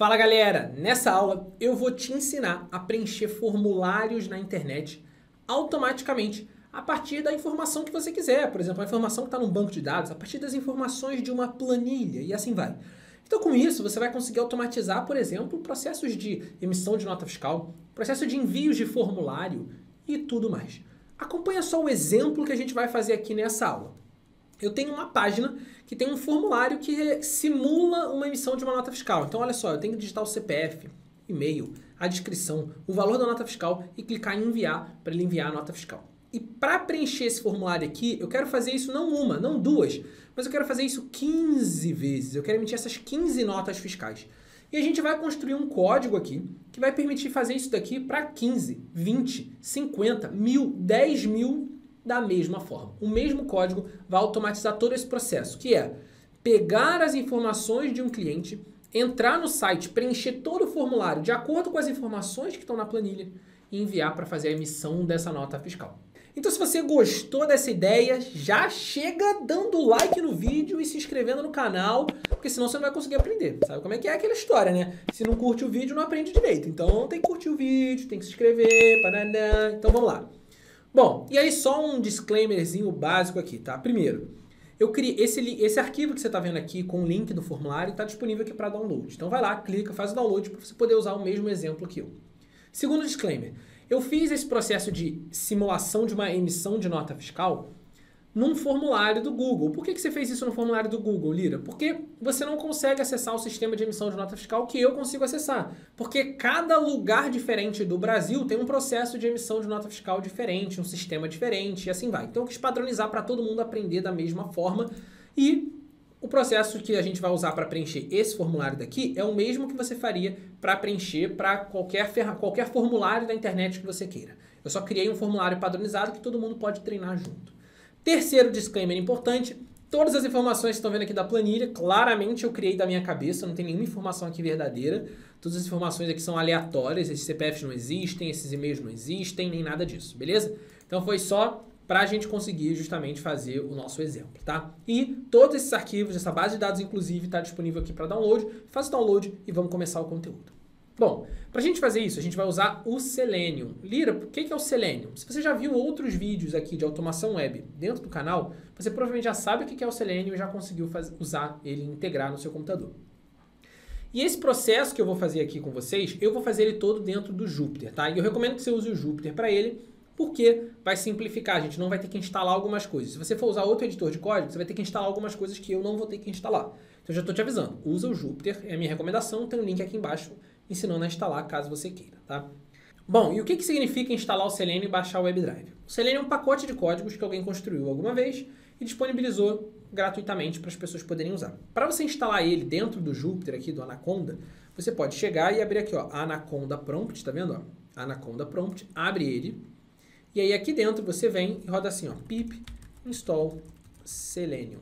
Fala galera, nessa aula eu vou te ensinar a preencher formulários na internet automaticamente a partir da informação que você quiser. Por exemplo, a informação que está no banco de dados, a partir das informações de uma planilha e assim vai. Então com isso você vai conseguir automatizar, por exemplo, processos de emissão de nota fiscal, processo de envios de formulário e tudo mais. Acompanha só o exemplo que a gente vai fazer aqui nessa aula. Eu tenho uma página que tem um formulário que simula uma emissão de uma nota fiscal. Então, olha só, eu tenho que digitar o CPF, e-mail, a descrição, o valor da nota fiscal e clicar em enviar para ele enviar a nota fiscal. E para preencher esse formulário aqui, eu quero fazer isso não uma, não duas, mas eu quero fazer isso 15 vezes. Eu quero emitir essas 15 notas fiscais. E a gente vai construir um código aqui que vai permitir fazer isso daqui para 15, 20, 50, 1000, 10 mil da mesma forma. O mesmo código vai automatizar todo esse processo, que é pegar as informações de um cliente, entrar no site, preencher todo o formulário de acordo com as informações que estão na planilha e enviar para fazer a emissão dessa nota fiscal. Então, se você gostou dessa ideia, já chega dando like no vídeo e se inscrevendo no canal, porque senão você não vai conseguir aprender. Sabe como é que é aquela história, né? Se não curte o vídeo, não aprende direito. Então, tem que curtir o vídeo, tem que se inscrever, paraná. Então, vamos lá. Bom, e aí só um disclaimerzinho básico aqui, tá? Primeiro, eu criei esse arquivo que você está vendo aqui com o link do formulário está disponível aqui para download. Então vai lá, clica, faz o download para você poder usar o mesmo exemplo que eu. Segundo disclaimer, eu fiz esse processo de simulação de uma emissão de nota fiscal num formulário do Google. Por que você fez isso no formulário do Google, Lira? Porque você não consegue acessar o sistema de emissão de nota fiscal que eu consigo acessar. Porque cada lugar diferente do Brasil tem um processo de emissão de nota fiscal diferente, um sistema diferente e assim vai. Então eu quis padronizar para todo mundo aprender da mesma forma e o processo que a gente vai usar para preencher esse formulário daqui é o mesmo que você faria para preencher para qualquer formulário da internet que você queira. Eu só criei um formulário padronizado que todo mundo pode treinar junto. Terceiro disclaimer importante, todas as informações que estão vendo aqui da planilha, claramente eu criei da minha cabeça, não tem nenhuma informação aqui verdadeira, todas as informações aqui são aleatórias, esses CPFs não existem, esses e-mails não existem, nem nada disso, beleza? Então foi só para a gente conseguir justamente fazer o nosso exemplo, tá? E todos esses arquivos, essa base de dados inclusive, está disponível aqui para download, faz o download e vamos começar o conteúdo. Bom, para a gente fazer isso, a gente vai usar o Selenium. Lira, o que é o Selenium? Se você já viu outros vídeos aqui de automação web dentro do canal, você provavelmente já sabe o que é o Selenium e já conseguiu usar ele e integrar no seu computador. E esse processo que eu vou fazer aqui com vocês, eu vou fazer ele todo dentro do Jupyter, tá? E eu recomendo que você use o Jupyter para ele, porque vai simplificar, a gente não vai ter que instalar algumas coisas. Se você for usar outro editor de código, você vai ter que instalar algumas coisas que eu não vou ter que instalar. Então eu já estou te avisando, usa o Jupyter, é a minha recomendação, tem um link aqui embaixo ensinando a instalar caso você queira, tá? Bom, e o que significa instalar o Selenium e baixar o WebDrive? O Selenium é um pacote de códigos que alguém construiu alguma vez e disponibilizou gratuitamente para as pessoas poderem usar. Para você instalar ele dentro do Jupyter aqui, do Anaconda, você pode chegar e abrir aqui, ó, Anaconda Prompt, tá vendo? Ó? Anaconda Prompt, abre ele, e aí aqui dentro você vem e roda assim, ó, pip install Selenium,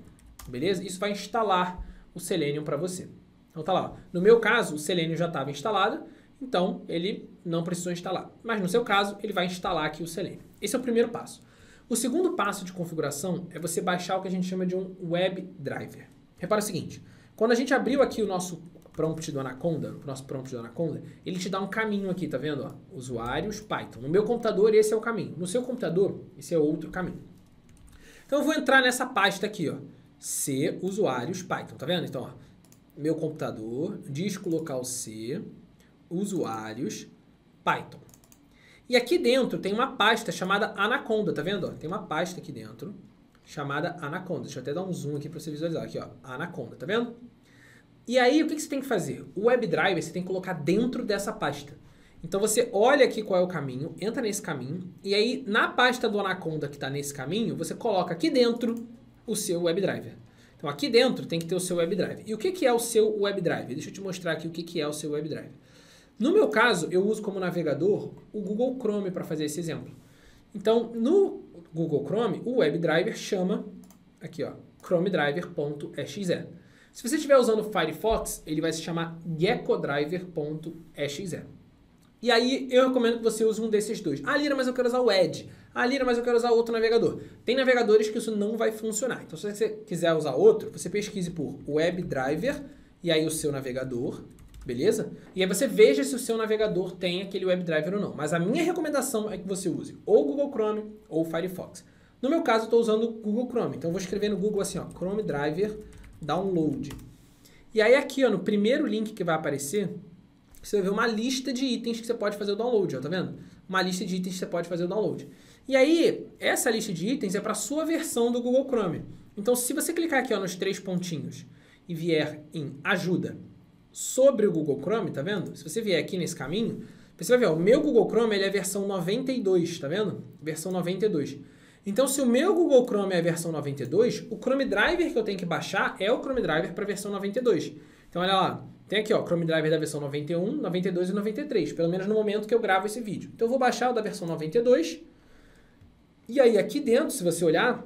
beleza? Isso vai instalar o Selenium para você. Então tá lá, ó. No meu caso o Selenium já estava instalado, então ele não precisou instalar. Mas no seu caso ele vai instalar aqui o Selenium. Esse é o primeiro passo. O segundo passo de configuração é você baixar o que a gente chama de um WebDriver. Repara o seguinte, quando a gente abriu aqui o nosso prompt do Anaconda, ele te dá um caminho aqui, tá vendo? Ó? Usuários Python. No meu computador esse é o caminho. No seu computador esse é outro caminho. Então eu vou entrar nessa pasta aqui, ó, C usuários Python, tá vendo? Então, ó, meu computador, disco local C, usuários Python. E aqui dentro tem uma pasta chamada Anaconda, tá vendo? Ó, tem uma pasta aqui dentro chamada Anaconda. Deixa eu até dar um zoom aqui para você visualizar. Aqui, ó, Anaconda, tá vendo? E aí, o que você tem que fazer? O WebDriver você tem que colocar dentro dessa pasta. Então, você olha aqui qual é o caminho, entra nesse caminho, e aí, na pasta do Anaconda que está nesse caminho, você coloca aqui dentro o seu WebDriver. Então, aqui dentro tem que ter o seu WebDriver. E o que é o seu WebDriver? Deixa eu te mostrar aqui o que é o seu WebDriver. No meu caso, eu uso como navegador o Google Chrome para fazer esse exemplo. Então, no Google Chrome, o WebDriver chama, aqui ó, chromedriver.exe. Se você estiver usando o Firefox, ele vai se chamar geccodriver.exe. E aí, eu recomendo que você use um desses dois. Ah, Lira, mas eu quero usar o Edge. Ah, Lira, mas eu quero usar outro navegador. Tem navegadores que isso não vai funcionar. Então, se você quiser usar outro, você pesquise por WebDriver, e aí o seu navegador, beleza? E aí você veja se o seu navegador tem aquele WebDriver ou não. Mas a minha recomendação é que você use ou o Google Chrome ou o Firefox. No meu caso, eu estou usando o Google Chrome. Então eu vou escrever no Google assim, ó, Chrome Driver Download. E aí aqui, ó, no primeiro link que vai aparecer, você vai ver uma lista de itens que você pode fazer o download, ó, tá vendo? Uma lista de itens que você pode fazer o download. E aí, essa lista de itens é para a sua versão do Google Chrome. Então, se você clicar aqui, ó, nos 3 pontinhos e vier em ajuda sobre o Google Chrome, tá vendo? Se você vier aqui nesse caminho, você vai ver, ó, o meu Google Chrome ele é a versão 92, tá vendo? Versão 92. Então, se o meu Google Chrome é a versão 92, o Chrome Driver que eu tenho que baixar é o Chrome Driver para a versão 92. Então, olha lá, tem aqui, ó, Chrome Driver da versão 91, 92 e 93, pelo menos no momento que eu gravo esse vídeo. Então, eu vou baixar o da versão 92. E aí, aqui dentro, se você olhar,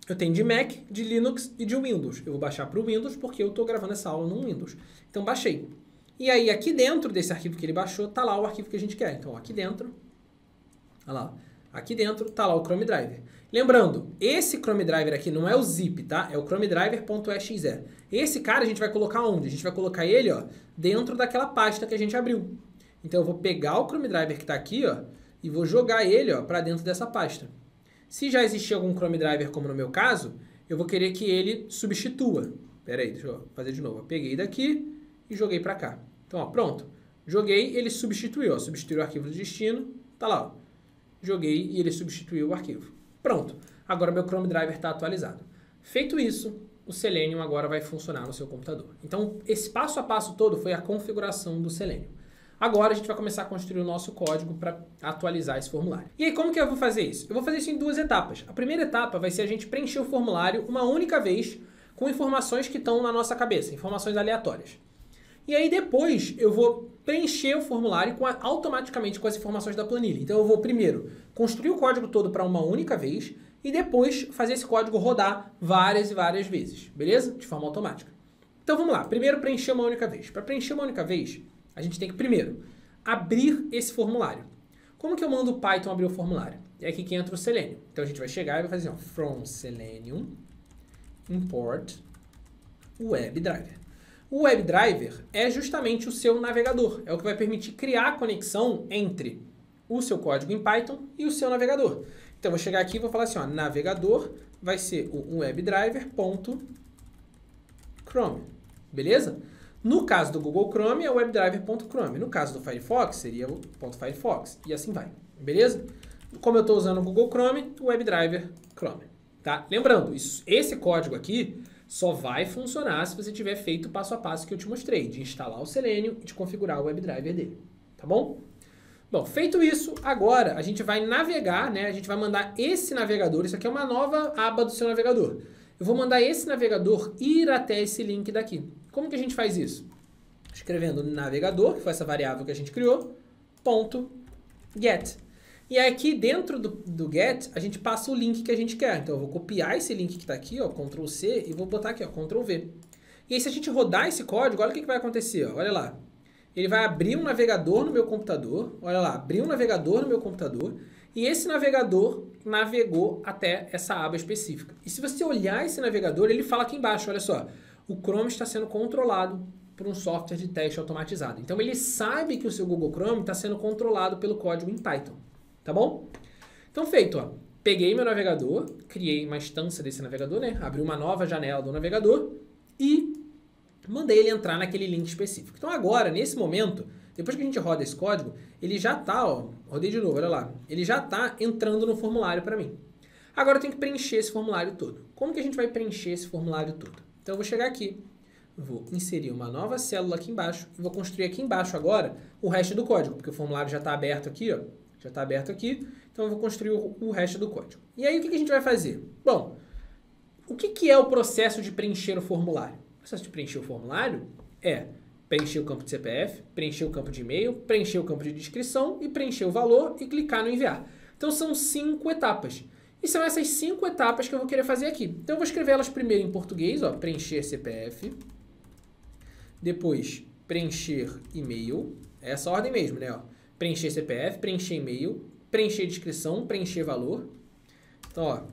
eu tenho de Mac, de Linux e de Windows. Eu vou baixar para o Windows porque eu estou gravando essa aula no Windows. Então, baixei. E aí, aqui dentro desse arquivo que ele baixou, tá lá o arquivo que a gente quer. Então, aqui dentro, olha lá, aqui dentro tá lá o Chrome Driver. Lembrando, esse Chrome Driver aqui não é o zip, tá? É o Chrome Driver.exe. Esse cara a gente vai colocar onde? A gente vai colocar ele, ó, dentro daquela pasta que a gente abriu. Então, eu vou pegar o Chrome Driver que tá aqui, ó, e vou jogar ele, ó, para dentro dessa pasta. Se já existir algum Chrome Driver, como no meu caso, eu vou querer que ele substitua. Pera aí, deixa eu fazer de novo. Eu peguei daqui e joguei para cá. Então, ó, pronto. Joguei, ele substituiu. Ó, substituiu o arquivo de destino. Tá lá, ó. Joguei e ele substituiu o arquivo. Pronto. Agora meu Chrome Driver está atualizado. Feito isso, o Selenium agora vai funcionar no seu computador. Então, esse passo a passo todo foi a configuração do Selenium. Agora a gente vai começar a construir o nosso código para atualizar esse formulário. E aí, como que eu vou fazer isso? Eu vou fazer isso em 2 etapas. A primeira etapa vai ser a gente preencher o formulário uma única vez com informações que estão na nossa cabeça, informações aleatórias. E aí depois eu vou preencher o formulário automaticamente com as informações da planilha. Então eu vou primeiro construir o código todo para uma única vez e depois fazer esse código rodar várias e várias vezes, beleza? De forma automática. Então vamos lá, primeiro preencher uma única vez. Para preencher uma única vez, a gente tem que primeiro abrir esse formulário. Como que eu mando o Python abrir o formulário? É aqui que entra o Selenium. Então a gente vai chegar e vai fazer from Selenium import WebDriver. O WebDriver é justamente o seu navegador. É o que vai permitir criar a conexão entre o seu código em Python e o seu navegador. Então eu vou chegar aqui e vou falar assim, ó, navegador vai ser o webdriver.chrome. Beleza? No caso do Google Chrome é o webdriver.chrome. No caso do Firefox seria o .firefox. E assim vai. Beleza? Como eu estou usando o Google Chrome, o WebDriver Chrome. Tá? Lembrando, esse código aqui só vai funcionar se você tiver feito o passo a passo que eu te mostrei, de instalar o Selenium e de configurar o WebDriver dele. Tá bom? Bom, feito isso, agora a gente vai navegar, né? A gente vai mandar esse navegador, isso aqui é uma nova aba do seu navegador. Eu vou mandar esse navegador ir até esse link daqui. Como que a gente faz isso? Escrevendo navegador, que foi essa variável que a gente criou, .get. E aqui dentro do get, a gente passa o link que a gente quer. Então eu vou copiar esse link que está aqui, ó, Ctrl C, e vou botar aqui, ó, Ctrl V. E aí se a gente rodar esse código, olha o que vai acontecer, ó, olha lá. Ele vai abrir um navegador no meu computador, olha lá, abriu um navegador no meu computador, e esse navegador navegou até essa aba específica. E se você olhar esse navegador, ele fala aqui embaixo, olha só, o Chrome está sendo controlado por um software de teste automatizado. Então ele sabe que o seu Google Chrome está sendo controlado pelo código em Python. Tá bom? Então, feito, ó. Peguei meu navegador, criei uma instância desse navegador, né? Abri uma nova janela do navegador e mandei ele entrar naquele link específico. Então, agora, nesse momento, depois que a gente roda esse código, ele já tá, ó, rodei de novo, olha lá. Ele já tá entrando no formulário para mim. Agora eu tenho que preencher esse formulário todo. Como que a gente vai preencher esse formulário todo? Então, eu vou chegar aqui, vou inserir uma nova célula aqui embaixo e vou construir aqui embaixo agora o resto do código, porque o formulário já está aberto aqui, ó. Já está aberto aqui, então eu vou construir o resto do código. E aí, o que a gente vai fazer? Bom, o que é o processo de preencher o formulário? O processo de preencher o formulário é preencher o campo de CPF, preencher o campo de e-mail, preencher o campo de descrição e preencher o valor e clicar no enviar. Então, são 5 etapas. E são essas 5 etapas que eu vou querer fazer aqui. Então, eu vou escrever elas primeiro em português, ó, preencher CPF, depois preencher e-mail, é essa ordem mesmo, né, ó. Preencher CPF, preencher e-mail, preencher descrição, preencher valor. Então, ó,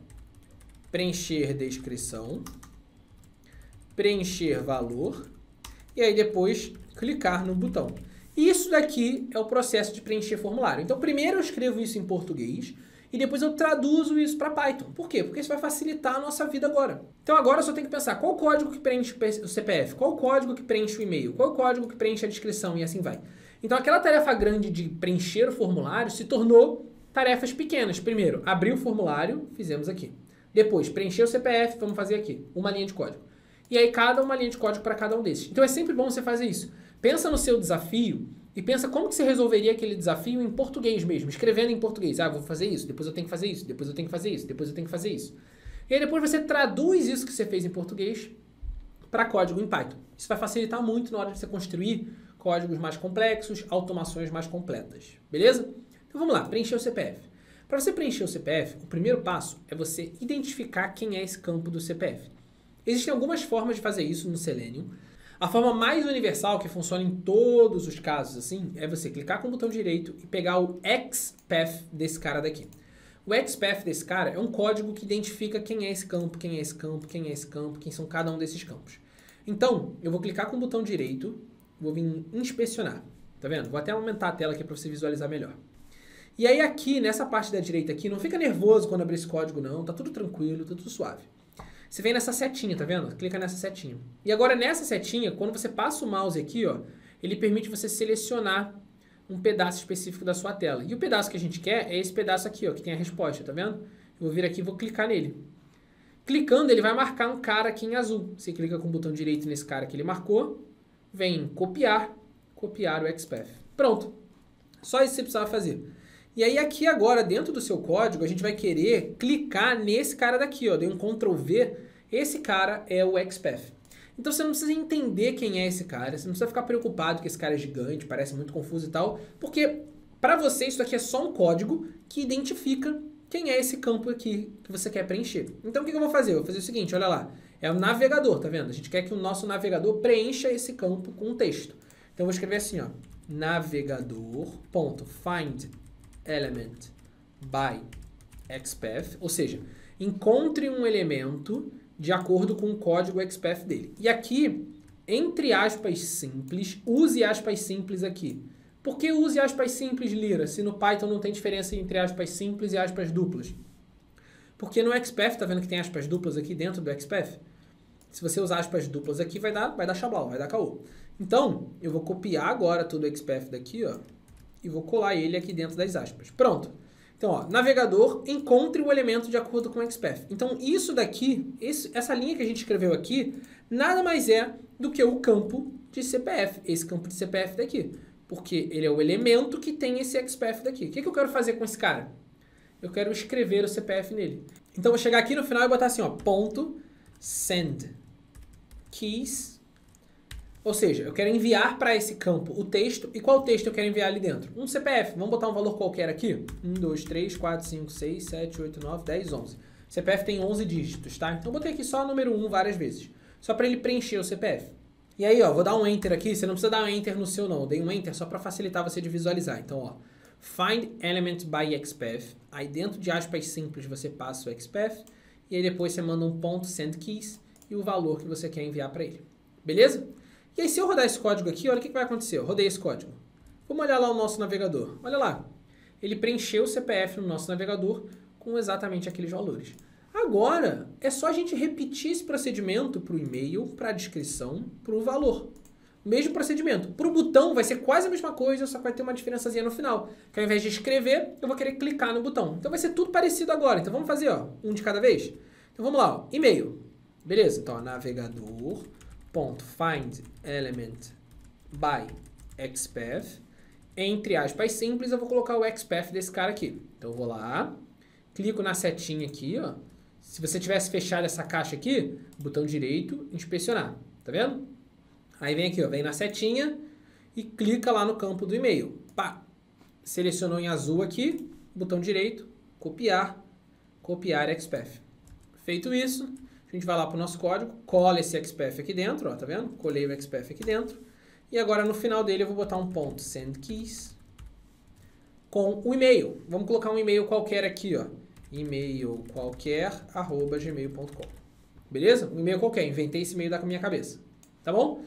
preencher descrição, preencher valor, e aí depois clicar no botão. E isso daqui é o processo de preencher formulário. Então, primeiro eu escrevo isso em português e depois eu traduzo isso para Python. Por quê? Porque isso vai facilitar a nossa vida agora. Então, agora eu só tenho que pensar qual o código que preenche o CPF, qual o código que preenche o e-mail, qual o código que preenche a descrição e assim vai. Então, aquela tarefa grande de preencher o formulário se tornou tarefas pequenas. Primeiro, abrir o formulário, fizemos aqui. Depois, preencher o CPF, vamos fazer aqui, uma linha de código. E aí, uma linha de código para cada um desses. Então, é sempre bom você fazer isso. Pensa no seu desafio e pensa como que você resolveria aquele desafio em português mesmo, escrevendo em português. Ah, vou fazer isso, depois eu tenho que fazer isso, depois eu tenho que fazer isso, depois eu tenho que fazer isso. E aí depois você traduz isso que você fez em português para código em Python. Isso vai facilitar muito na hora de você construir códigos mais complexos, automações mais completas. Beleza? Então vamos lá, preencher o CPF. Para você preencher o CPF, o primeiro passo é você identificar quem é esse campo do CPF. Existem algumas formas de fazer isso no Selenium. A forma mais universal, que funciona em todos os casos, assim, é você clicar com o botão direito e pegar o XPath desse cara daqui. O XPath desse cara é um código que identifica quem é esse campo, quem é esse campo, quem é esse campo, quem são cada um desses campos. Então, eu vou clicar com o botão direito, vou vir inspecionar, tá vendo? Vou até aumentar a tela aqui para você visualizar melhor. E aí aqui, nessa parte da direita aqui, não fica nervoso quando abrir esse código não, tá tudo tranquilo, tá tudo suave. Você vem nessa setinha, tá vendo? Clica nessa setinha. E agora nessa setinha, quando você passa o mouse aqui, ó, ele permite você selecionar um pedaço específico da sua tela. E o pedaço que a gente quer é esse pedaço aqui, ó, que tem a resposta, tá vendo? Eu vou vir aqui e vou clicar nele. Clicando, ele vai marcar um cara aqui em azul. Você clica com o botão direito nesse cara que ele marcou, vem em copiar o XPath. Pronto. Só isso que você precisava fazer. E aí aqui agora, dentro do seu código, a gente vai querer clicar nesse cara daqui, ó. Dei um Ctrl V, esse cara é o XPath. Então você não precisa entender quem é esse cara, você não precisa ficar preocupado que esse cara é gigante, parece muito confuso e tal, porque para você isso aqui é só um código que identifica quem é esse campo aqui que você quer preencher. Então o que eu vou fazer? Eu vou fazer o seguinte, olha lá, é o navegador, tá vendo? A gente quer que o nosso navegador preencha esse campo com um texto. Então eu vou escrever assim, ó, navegador.find element by XPath, ou seja, encontre um elemento de acordo com o código XPath dele. E aqui, entre aspas simples, use aspas simples aqui. Por que use aspas simples, Lira, se no Python não tem diferença entre aspas simples e aspas duplas? Porque no XPath, tá vendo que tem aspas duplas aqui dentro do XPath? Se você usar aspas duplas aqui, vai dar chablau, vai dar caô. Então, eu vou copiar agora todo o XPath daqui, ó, e vou colar ele aqui dentro das aspas. Pronto. Então, ó, navegador, encontre o elemento de acordo com o XPath. Então, isso daqui, essa linha que a gente escreveu aqui, nada mais é do que o campo de CPF, esse campo de CPF daqui. Porque ele é o elemento que tem esse XPath daqui. O que eu quero fazer com esse cara? Eu quero escrever o CPF nele. Então, eu vou chegar aqui no final e botar assim, ó, ponto send keys. Ou seja, eu quero enviar para esse campo o texto. E qual texto eu quero enviar ali dentro? Um CPF. Vamos botar um valor qualquer aqui. 1, 2, 3, 4, 5, 6, 7, 8, 9, 10, 11. CPF tem 11 dígitos, tá? Então eu botei aqui só o número 1 várias vezes. Só para ele preencher o CPF. E aí, ó, vou dar um Enter aqui. Você não precisa dar um Enter no seu, não. Eu dei um Enter só para facilitar você de visualizar. Então, ó, find element by XPath. Aí dentro de aspas simples você passa o XPath. E aí depois você manda um ponto send keys e o valor que você quer enviar para ele. Beleza? E aí, se eu rodar esse código aqui, olha o que vai acontecer. Eu rodei esse código. Vamos olhar lá o nosso navegador. Olha lá. Ele preencheu o CPF no nosso navegador com exatamente aqueles valores. Agora, é só a gente repetir esse procedimento para o e-mail, para a descrição, para o valor. O mesmo procedimento. Para o botão vai ser quase a mesma coisa, só que vai ter uma diferençazinha no final. Que ao invés de escrever, eu vou querer clicar no botão. Então vai ser tudo parecido agora. Então vamos fazer, ó, um de cada vez? Então vamos lá, ó, e-mail. Beleza? Então, ó, navegador.find element by XPath. Entre aspas simples, eu vou colocar o XPath desse cara aqui. Então eu vou lá, clico na setinha aqui, ó. Se você tivesse fechado essa caixa aqui, botão direito, inspecionar. Tá vendo? Aí vem aqui, ó, vem na setinha e clica lá no campo do e-mail. Pá! Selecionou em azul aqui, botão direito, copiar XPath. Feito isso, a gente vai lá para o nosso código, cola esse XPath aqui dentro, ó, tá vendo? Colei o XPath aqui dentro. E agora no final dele eu vou botar um ponto send keys com o e-mail. Vamos colocar um e-mail qualquer aqui, ó. E-mail qualquer @gmail.com. Beleza? Um e-mail qualquer. Inventei esse e-mail da minha cabeça. Tá bom?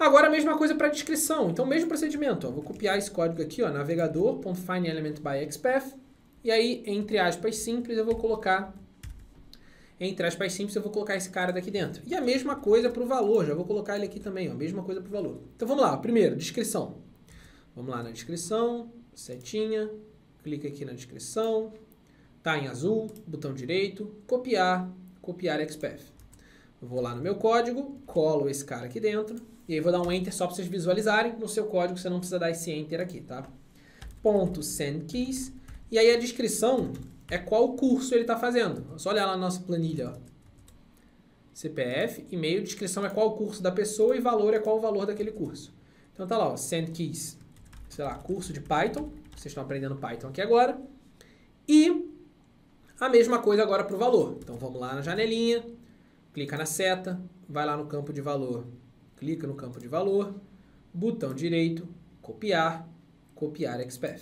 Agora a mesma coisa para a descrição. Então, mesmo procedimento. Ó, vou copiar esse código aqui, ó, navegador.findElementByXpath. E aí, entre aspas simples, eu vou colocar esse cara daqui dentro. E a mesma coisa para o valor. Já vou colocar ele aqui também, ó, mesma coisa para o valor. Então, vamos lá. Primeiro, descrição. Vamos lá na descrição, setinha, clica aqui na descrição, tá em azul, botão direito, copiar XPath. Eu vou lá no meu código, colo esse cara aqui dentro, e aí vou dar um Enter só para vocês visualizarem. No seu código você não precisa dar esse Enter aqui, tá? Ponto .sendKeys, e aí a descrição é qual curso ele está fazendo. É só olhar lá na nossa planilha, ó. CPF, e-mail, descrição é qual curso da pessoa e valor é qual o valor daquele curso. Então tá lá, ó, SendKeys, sei lá, curso de Python, vocês estão aprendendo Python aqui agora, e a mesma coisa agora para o valor. Então vamos lá na janelinha, clica na seta, vai lá no campo de valor, clica no campo de valor, botão direito, copiar XPath.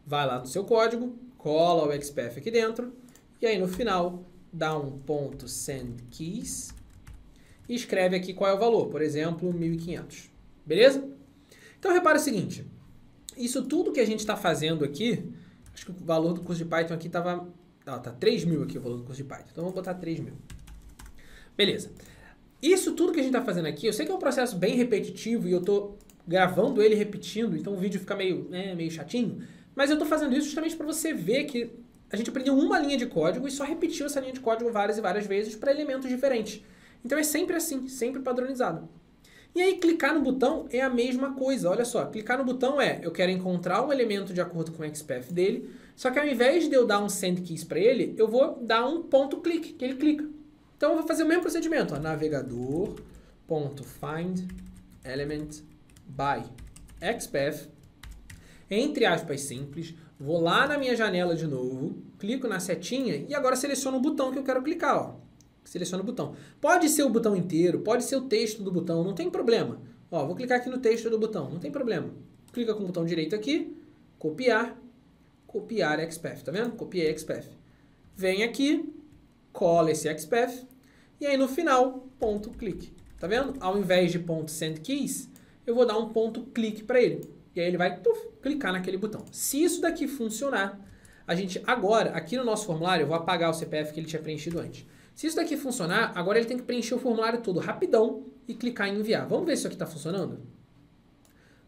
Vai lá no seu código, cola o XPath aqui dentro, e aí no final dá um ponto .sendKeys e escreve aqui qual é o valor, por exemplo, 1.500. Beleza? Então repara o seguinte, isso tudo que a gente está fazendo aqui, acho que o valor do curso de Python aqui estava... tá 3.000 aqui o valor do curso de Python, então vamos botar 3.000. Beleza. Isso tudo que a gente está fazendo aqui, eu sei que é um processo bem repetitivo e eu estou gravando ele repetindo, então o vídeo fica meio chatinho, mas eu estou fazendo isso justamente para você ver que a gente aprendeu uma linha de código e só repetiu essa linha de código várias e várias vezes para elementos diferentes. Então é sempre assim, sempre padronizado. E aí clicar no botão é a mesma coisa, olha só, clicar no botão eu quero encontrar um elemento de acordo com o XPath dele, só que ao invés de eu dar um SendKeys para ele, eu vou dar um ponto clique, que ele clica. Então eu vou fazer o mesmo procedimento, ó, navegador.findElementByXpath, entre aspas simples, vou lá na minha janela de novo, clico na setinha e agora seleciono o botão que eu quero clicar, ó. Seleciona o botão. Pode ser o botão inteiro, pode ser o texto do botão, não tem problema. Ó, vou clicar aqui no texto do botão, não tem problema. Clica com o botão direito aqui, copiar XPath, tá vendo? Copiei XPath. Vem aqui, cola esse XPath, e aí no final, ponto clique. Tá vendo? Ao invés de ponto SendKeys, eu vou dar um ponto clique para ele. E aí ele vai clicar naquele botão. Se isso daqui funcionar, a gente agora, aqui no nosso formulário, eu vou apagar o CPF que ele tinha preenchido antes. Se isso daqui funcionar, agora ele tem que preencher o formulário todo rapidão e clicar em enviar. Vamos ver se isso aqui está funcionando?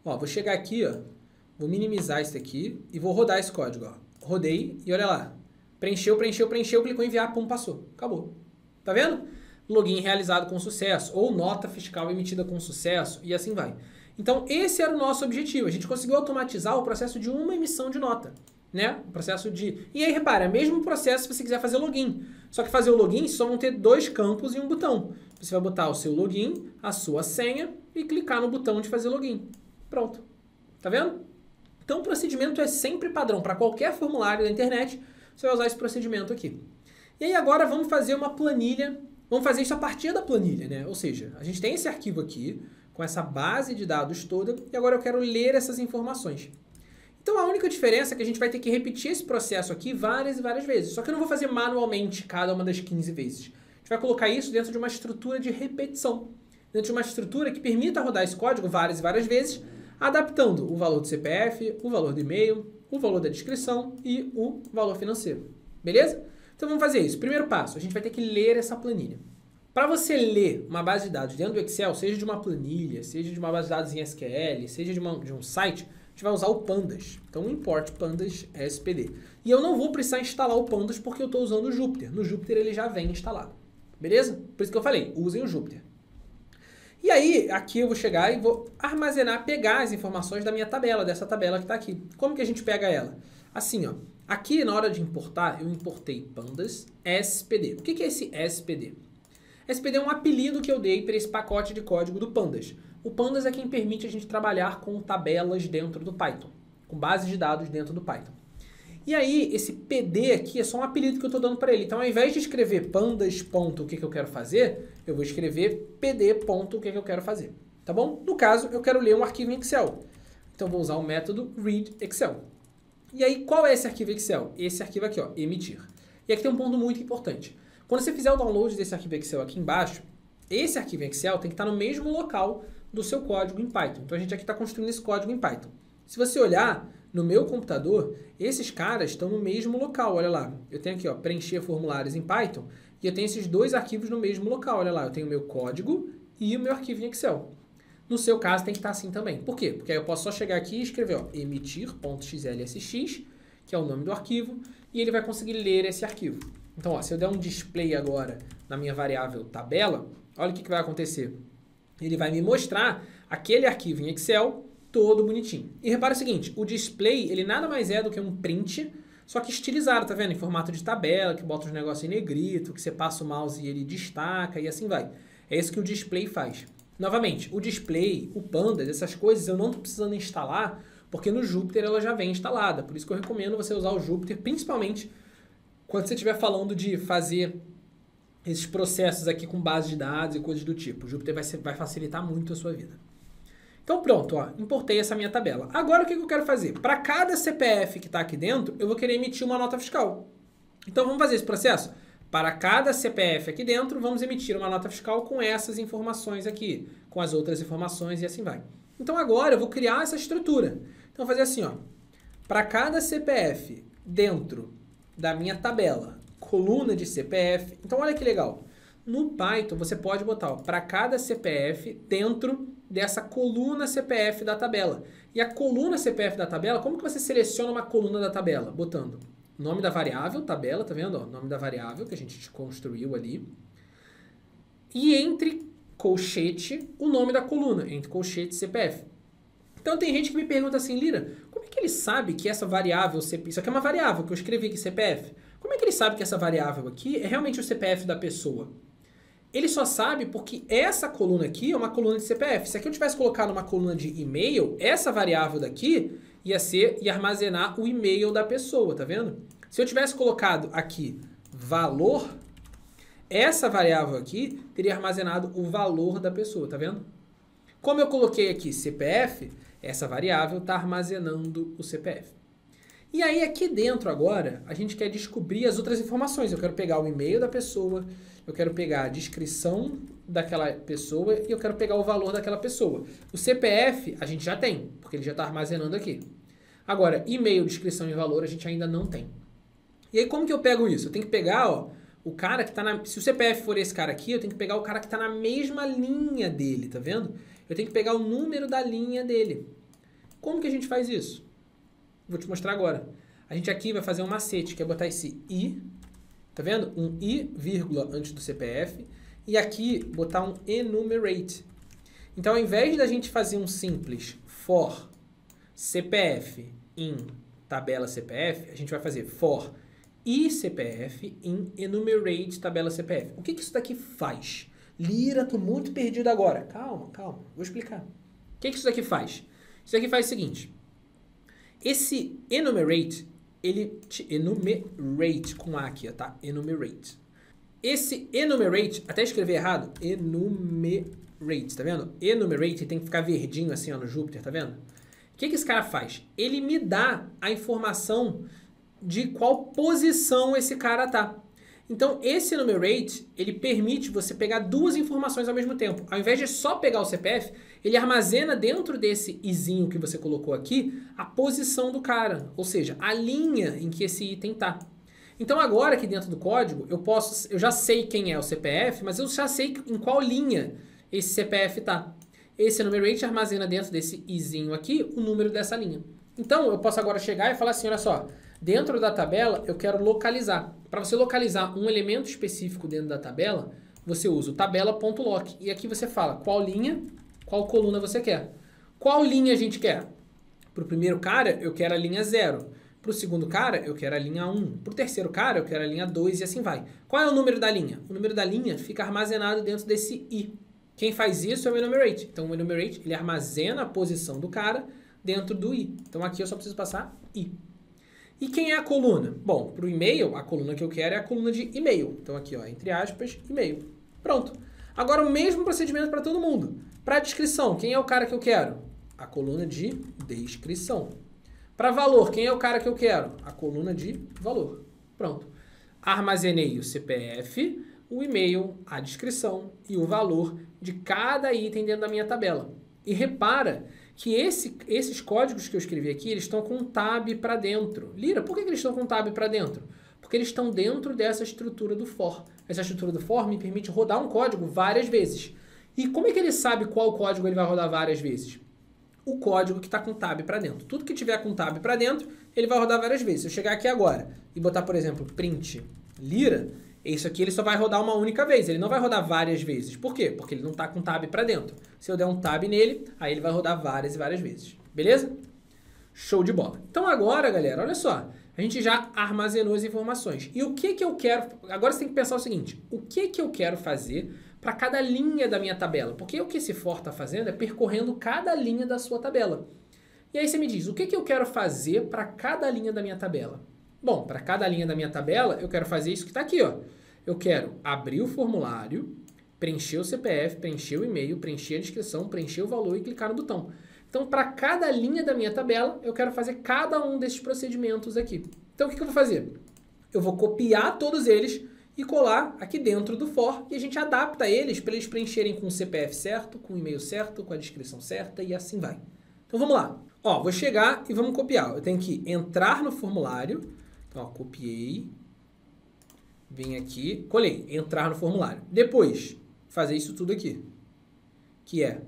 Ó, vou chegar aqui, ó, vou minimizar isso aqui e vou rodar esse código. Ó. Rodei e olha lá. Preencheu, clicou em enviar, pum, passou. Acabou. Tá vendo? Login realizado com sucesso ou nota fiscal emitida com sucesso e assim vai. Então, esse era o nosso objetivo. A gente conseguiu automatizar o processo de uma emissão de nota. Né? O processo de... E aí, repara, é o mesmo processo se você quiser fazer login. Só que fazer o login só vão ter 2 campos e um botão. Você vai botar o seu login, a sua senha e clicar no botão de fazer login. Pronto. Tá vendo? Então, o procedimento é sempre padrão. Para qualquer formulário da internet, você vai usar esse procedimento aqui. E aí, agora, vamos fazer uma planilha. Vamos fazer isso a partir da planilha, né? Ou seja, a gente tem esse arquivo aqui, com essa base de dados toda, e agora eu quero ler essas informações. Então, a única diferença é que a gente vai ter que repetir esse processo aqui várias e várias vezes. Só que eu não vou fazer manualmente cada uma das 15 vezes. A gente vai colocar isso dentro de uma estrutura de repetição. Dentro de uma estrutura que permita rodar esse código várias e várias vezes, adaptando o valor do CPF, o valor do e-mail, o valor da descrição e o valor financeiro. Beleza? Então, vamos fazer isso. Primeiro passo, a gente vai ter que ler essa planilha. Para você ler uma base de dados dentro do Excel, seja de uma planilha, seja de uma base de dados em SQL, seja de um site... a gente vai usar o Pandas. Então, import Pandas SPD. E eu não vou precisar instalar o Pandas porque eu estou usando o Jupyter. No Jupyter ele já vem instalado. Beleza? Por isso que eu falei, usem o Jupyter. E aí, aqui eu vou chegar e vou armazenar, pegar as informações da minha tabela, dessa tabela que está aqui. Como que a gente pega ela? Assim, ó. Aqui, na hora de importar, eu importei Pandas SPD. O que é esse SPD? SPD é um apelido que eu dei para esse pacote de código do Pandas. O Pandas é quem permite a gente trabalhar com tabelas dentro do Python, com bases de dados dentro do Python. E aí, esse PD aqui é só um apelido que eu estou dando para ele. Então, ao invés de escrever pandas. O que eu quero fazer, eu vou escrever PD. O que eu quero fazer. Tá bom? No caso, eu quero ler um arquivo em Excel. Então, vou usar o método readExcel. E aí, qual é esse arquivo Excel? Esse arquivo aqui, ó, emitir. E aqui tem um ponto muito importante. Quando você fizer o download desse arquivo Excel aqui embaixo, esse arquivo Excel tem que estar no mesmo local do seu código em Python. Então a gente aqui está construindo esse código em Python. Se você olhar no meu computador, esses caras estão no mesmo local, olha lá. Eu tenho aqui, ó, preencher formulários em Python, e eu tenho esses dois arquivos no mesmo local, olha lá. Eu tenho o meu código e o meu arquivo em Excel. No seu caso tem que estar assim também. Por quê? Porque aí eu posso só chegar aqui e escrever, ó, emitir.xlsx, que é o nome do arquivo, e ele vai conseguir ler esse arquivo. Então, ó, se eu der um display agora na minha variável tabela, olha o que vai acontecer. Ele vai me mostrar aquele arquivo em Excel todo bonitinho. E repara o seguinte, o display, ele nada mais é do que um print, só que estilizado, tá vendo? Em formato de tabela, que bota os negócios em negrito, que você passa o mouse e ele destaca e assim vai. É isso que o display faz. Novamente, o display, o pandas, essas coisas eu não estou precisando instalar, porque no Jupyter ela já vem instalada. Por isso que eu recomendo você usar o Jupyter, principalmente quando você estiver falando de fazer esses processos aqui com base de dados e coisas do tipo. O Jupyter vai facilitar muito a sua vida. Então pronto, ó, importei essa minha tabela. Agora o que eu quero fazer? Para cada CPF que está aqui dentro, eu vou querer emitir uma nota fiscal. Então vamos fazer esse processo? Para cada CPF aqui dentro, vamos emitir uma nota fiscal com essas informações aqui, com as outras informações e assim vai. Então agora eu vou criar essa estrutura. Então vou fazer assim, ó. Para cada CPF dentro da minha tabela, coluna de CPF. Então olha que legal. No Python você pode botar para cada CPF dentro dessa coluna CPF da tabela. E a coluna CPF da tabela, como que você seleciona uma coluna da tabela? Botando nome da variável, tabela, tá vendo? Ó, nome da variável que a gente construiu ali. E entre colchete, o nome da coluna, entre colchete e CPF. Então tem gente que me pergunta assim, Lira, como é que ele sabe que essa variável, isso aqui é uma variável que eu escrevi aqui, CPF. Como é que ele sabe que essa variável aqui é realmente o CPF da pessoa? Ele só sabe porque essa coluna aqui é uma coluna de CPF. Se aqui eu tivesse colocado uma coluna de e-mail, essa variável daqui ia armazenar o e-mail da pessoa, tá vendo? Se eu tivesse colocado aqui valor, essa variável aqui teria armazenado o valor da pessoa, tá vendo? Como eu coloquei aqui CPF, essa variável está armazenando o CPF. E aí aqui dentro agora, a gente quer descobrir as outras informações. Eu quero pegar o e-mail da pessoa, eu quero pegar a descrição daquela pessoa e eu quero pegar o valor daquela pessoa. O CPF a gente já tem, porque ele já está armazenando aqui. Agora, e-mail, descrição e valor a gente ainda não tem. E aí como que eu pego isso? Eu tenho que pegar, ó, o cara que está na... Se o CPF for esse cara aqui, eu tenho que pegar o cara que está na mesma linha dele, tá vendo? Eu tenho que pegar o número da linha dele. Como que a gente faz isso? Vou te mostrar agora. A gente aqui vai fazer um macete, que é botar esse i, tá vendo? Um i, vírgula, antes do CPF, e aqui botar um enumerate. Então, ao invés da gente fazer um simples for CPF in tabela CPF, a gente vai fazer for i CPF in enumerate tabela CPF. O que isso daqui faz? Lira, tô muito perdido agora. Calma, calma, vou explicar. O que isso daqui faz? Isso daqui faz o seguinte. Esse enumerate, enumerate com A aqui, tá? Enumerate. Esse enumerate, até escrever errado, enumerate, tá vendo? Enumerate tem que ficar verdinho assim, ó, no Jupyter, tá vendo? O que esse cara faz? Ele me dá a informação de qual posição esse cara tá. Então, esse enumerate, ele permite você pegar duas informações ao mesmo tempo. Ao invés de só pegar o CPF, ele armazena dentro desse izinho que você colocou aqui a posição do cara, ou seja, a linha em que esse item tá. Então, agora aqui dentro do código, eu já sei quem é o CPF, mas eu já sei em qual linha esse CPF tá. Esse enumerate armazena dentro desse izinho aqui o número dessa linha. Então, eu posso agora chegar e falar assim, olha só, dentro da tabela eu quero localizar. Para você localizar um elemento específico dentro da tabela, você usa o tabela.loc. E aqui você fala qual linha, qual coluna você quer. Qual linha a gente quer? Para o primeiro cara, eu quero a linha 0. Para o segundo cara, eu quero a linha 1. Para o terceiro cara, eu quero a linha 2 e assim vai. Qual é o número da linha? O número da linha fica armazenado dentro desse i. Quem faz isso é o enumerate. Então, o enumerate, ele armazena a posição do cara dentro do i. Então, aqui eu só preciso passar i. E quem é a coluna? Bom, para o e-mail, a coluna que eu quero é a coluna de e-mail. Então, aqui, ó, entre aspas, e-mail. Pronto. Agora, o mesmo procedimento para todo mundo. Para a descrição, quem é o cara que eu quero? A coluna de descrição. Para valor, quem é o cara que eu quero? A coluna de valor. Pronto. Armazenei o CPF, o e-mail, a descrição e o valor de cada item dentro da minha tabela. E repara que esses códigos que eu escrevi aqui, eles estão com um tab para dentro. Lira, por que eles estão com um tab para dentro? Porque eles estão dentro dessa estrutura do for. Essa estrutura do for me permite rodar um código várias vezes. E como é que ele sabe qual código ele vai rodar várias vezes? O código que está com tab para dentro. Tudo que tiver com tab para dentro, ele vai rodar várias vezes. Se eu chegar aqui agora e botar, por exemplo, print lira, isso aqui ele só vai rodar uma única vez. Ele não vai rodar várias vezes. Por quê? Porque ele não está com tab para dentro. Se eu der um tab nele, aí ele vai rodar várias e várias vezes. Beleza? Show de bola. Então agora, galera, olha só. A gente já armazenou as informações. E o que eu quero... Agora você tem que pensar o seguinte. O que eu quero fazer para cada linha da minha tabela? Porque o que esse for está fazendo é percorrendo cada linha da sua tabela. E aí você me diz, o que eu quero fazer para cada linha da minha tabela? Bom, para cada linha da minha tabela, eu quero fazer isso que está aqui, ó. Eu quero abrir o formulário, preencher o CPF, preencher o e-mail, preencher a descrição, preencher o valor e clicar no botão. Então, para cada linha da minha tabela, eu quero fazer cada um desses procedimentos aqui. Então, o que eu vou fazer? Eu vou copiar todos eles e colar aqui dentro do for e a gente adapta eles para eles preencherem com o CPF certo, com o e-mail certo, com a descrição certa e assim vai. Então, vamos lá. Ó, vou chegar e vamos copiar. Eu tenho que entrar no formulário. Então, ó, copiei. Vim aqui, colei, entrar no formulário. Depois, fazer isso tudo aqui. Que é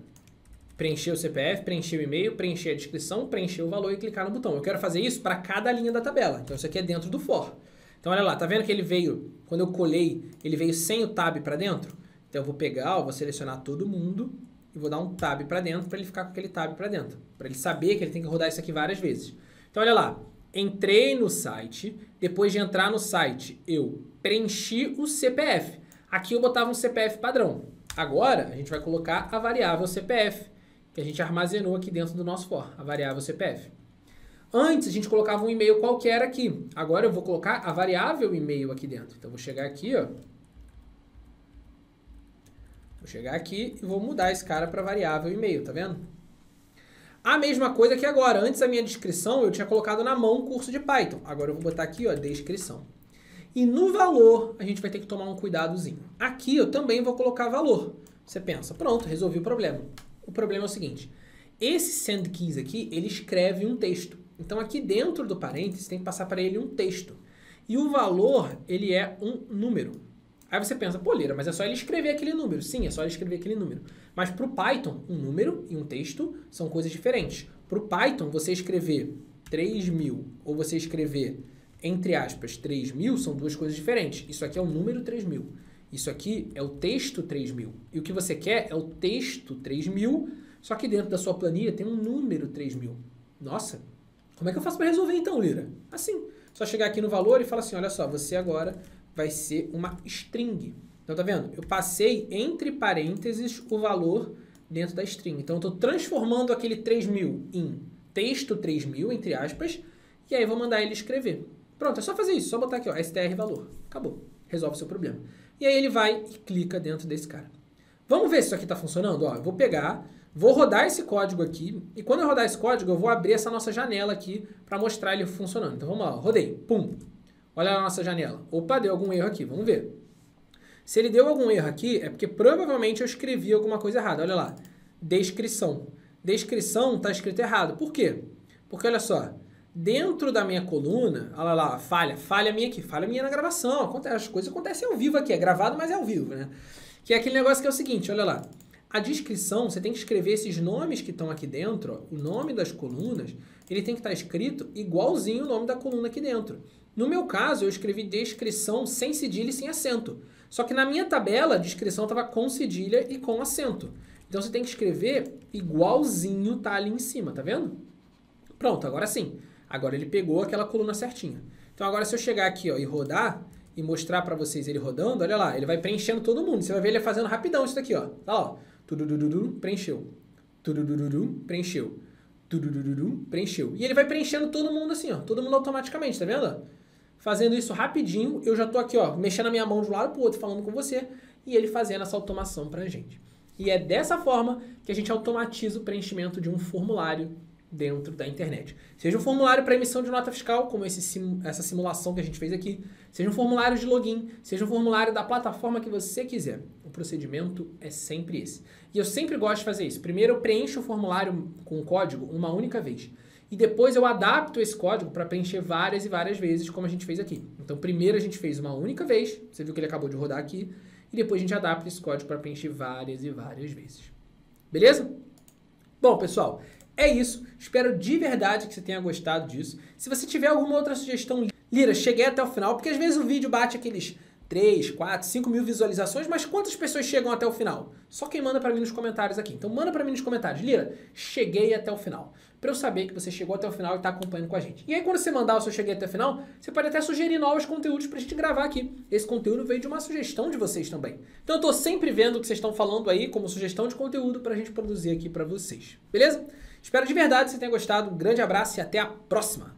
preencher o CPF, preencher o e-mail, preencher a descrição, preencher o valor e clicar no botão. Eu quero fazer isso para cada linha da tabela. Então, isso aqui é dentro do for. Então, olha lá, tá vendo que ele veio, quando eu colei, ele veio sem o tab para dentro? Então, eu vou pegar, vou selecionar todo mundo e vou dar um tab para dentro para ele ficar com aquele tab para dentro. Para ele saber que ele tem que rodar isso aqui várias vezes. Então, olha lá. Entrei no site, depois de entrar no site, eu preenchi o CPF. Aqui eu botava um CPF padrão. Agora, a gente vai colocar a variável CPF, que a gente armazenou aqui dentro do nosso for, a variável CPF. Antes, a gente colocava um e-mail qualquer aqui. Agora, eu vou colocar a variável e-mail aqui dentro. Então, eu vou chegar aqui, ó. Vou chegar aqui e vou mudar esse cara para variável e-mail, tá vendo? A mesma coisa que agora. Antes, a minha descrição, eu tinha colocado na mão curso de Python. Agora, eu vou botar aqui, ó, descrição. E no valor, a gente vai ter que tomar um cuidadozinho. Aqui, eu também vou colocar valor. Você pensa, pronto, resolvi o problema. O problema é o seguinte. Esse send keys aqui, ele escreve um texto. Então, aqui dentro do parênteses, tem que passar para ele um texto. E o valor, ele é um número. Aí você pensa, pô, Lira, mas é só ele escrever aquele número. Sim, é só ele escrever aquele número. Mas para o Python, um número e um texto são coisas diferentes. Para o Python, você escrever 3.000 ou você escrever, entre aspas, 3.000 são duas coisas diferentes. Isso aqui é o número 3.000. Isso aqui é o texto 3.000. E o que você quer é o texto 3.000, só que dentro da sua planilha tem um número 3.000. Nossa, como é que eu faço para resolver então, Lira? Assim, só chegar aqui no valor e falar assim, olha só, você agora vai ser uma string. Então, tá vendo? Eu passei entre parênteses o valor dentro da string. Então, eu estou transformando aquele 3.000 em texto 3.000, entre aspas, e aí eu vou mandar ele escrever. Pronto, é só fazer isso. Só botar aqui, ó, str valor. Acabou. Resolve o seu problema. E aí ele vai e clica dentro desse cara. Vamos ver se isso aqui está funcionando? Ó, eu vou pegar, vou rodar esse código aqui, e quando eu rodar esse código, eu vou abrir essa nossa janela aqui para mostrar ele funcionando. Então, vamos lá. Ó, rodei. Pum. Olha a nossa janela. Opa, deu algum erro aqui. Vamos ver. Se ele deu algum erro aqui, é porque provavelmente eu escrevi alguma coisa errada. Olha lá. Descrição. Descrição está escrito errado. Por quê? Porque, olha só, dentro da minha coluna, olha lá, falha minha aqui, falha minha na gravação. As coisas acontecem ao vivo aqui. É gravado, mas é ao vivo, né? Que é aquele negócio que é o seguinte, olha lá. A descrição, você tem que escrever esses nomes que estão aqui dentro, ó, o nome das colunas, ele tem que estar escrito igualzinho o nome da coluna aqui dentro. No meu caso, eu escrevi descrição sem cedilha e sem acento. Só que na minha tabela, a descrição estava com cedilha e com acento. Então, você tem que escrever igualzinho tá ali em cima, tá vendo? Pronto, agora sim. Agora ele pegou aquela coluna certinha. Então, agora se eu chegar aqui, ó, e rodar e mostrar para vocês ele rodando, olha lá, ele vai preenchendo todo mundo. Você vai ver ele fazendo rapidão isso daqui, ó. Tá lá, ó. Tududududu, preencheu. Tududududu, preencheu. Tududududu, preencheu. E ele vai preenchendo todo mundo assim, ó. Todo mundo automaticamente, tá vendo? Fazendo isso rapidinho, eu já tô aqui, ó, mexendo a minha mão de um lado pro outro, falando com você, e ele fazendo essa automação pra gente. E é dessa forma que a gente automatiza o preenchimento de um formulário dentro da internet. Seja um formulário para emissão de nota fiscal, como essa simulação que a gente fez aqui, seja um formulário de login, seja um formulário da plataforma que você quiser. O procedimento é sempre esse. E eu sempre gosto de fazer isso. Primeiro eu preencho o formulário com o código uma única vez. E depois eu adapto esse código para preencher várias e várias vezes, como a gente fez aqui. Então primeiro a gente fez uma única vez, você viu que ele acabou de rodar aqui, e depois a gente adapta esse código para preencher várias e várias vezes. Beleza? Bom, pessoal, é isso. Espero de verdade que você tenha gostado disso. Se você tiver alguma outra sugestão, Lira, cheguei até o final, porque às vezes o vídeo bate aqueles 3, 4, 5 mil visualizações, mas quantas pessoas chegam até o final? Só quem manda pra mim nos comentários aqui. Então manda pra mim nos comentários. Lira, cheguei até o final. Pra eu saber que você chegou até o final e tá acompanhando com a gente. E aí quando você mandar o seu cheguei até o final, você pode até sugerir novos conteúdos pra gente gravar aqui. Esse conteúdo veio de uma sugestão de vocês também. Então eu tô sempre vendo o que vocês estão falando aí como sugestão de conteúdo pra gente produzir aqui pra vocês. Beleza? Espero de verdade que você tenha gostado. Um grande abraço e até a próxima!